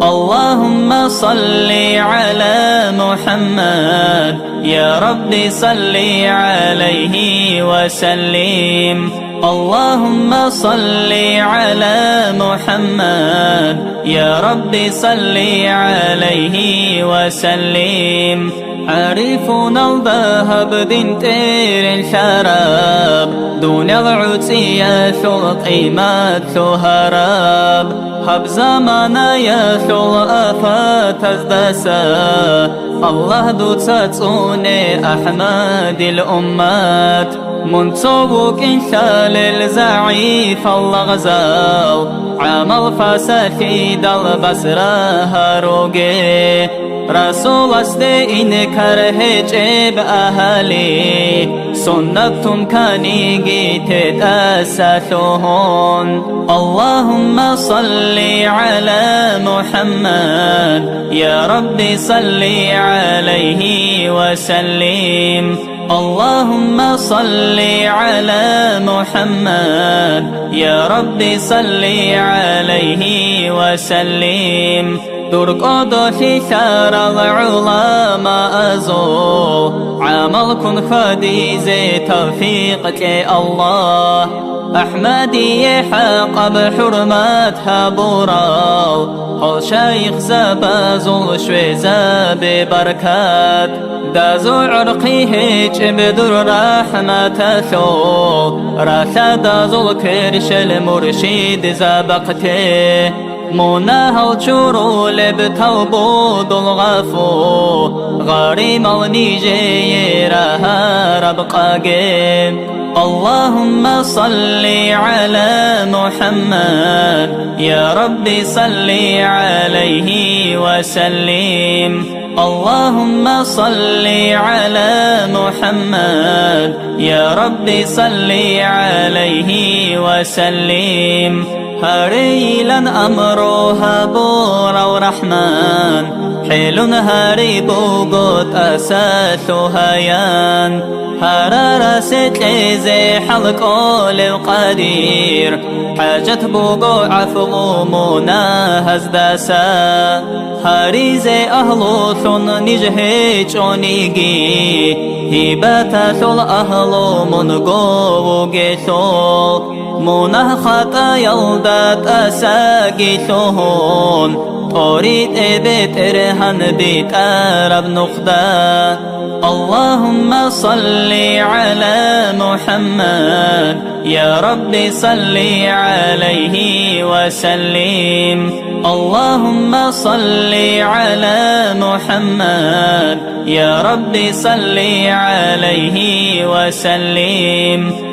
اللهم صل على محمد يا رب صل عليه وسلم. اللهم صل على محمد يا رب صل عليه وسلم. عرفنا الذهب دينتير الشراب دون العتية القيمة هراب. هب زمانا يثل أفات ازدسا الله دو تاتوني أحمد الأمات. منصوبك إنشال الزعيف الله غزاو عمل فساخيد البصرة هاروغي. رسول استي إنكر هجب أهلي سنتم كانيجي تتأسثون. اللهم صل على محمد يا رب صل عليه وسلم. اللهم صل على محمد يا رب صل عليه وسلم. درقد ششار العلماء أزو عمل كن خديز توفيقك الله. أحمدي حق بحرمتها براو هل شيخ زبازل شويزا ببركات. دازو عرقي هيج بدر رحمة شو رشد دازو الكرش المرشد زبقته. مناها الشرو لبتوبود الغفو غريم النيجي رها ربقاقين. اللهم صل على محمد يا رب صل عليه وسلم. اللهم صل على محمد يا رب صل عليه وسلم. هريلا أمرها بورا ورحمن حيل هاري بوغوت أساس هيان. هرارة ستلزي حلقو للقدير حاجة بوغو عفو منا هزداسا. هاريزي أهلو ثن نجهي چونيجي هباتا ثل أهلو منغو وغيثو. منه خطا يلدات أساقي ثهون أريد بيت إرهن بيت أرب نخدا. اللهم صل على محمد يا رب صل عليه وسلم. اللهم صل على محمد يا رب صل عليه وسلم.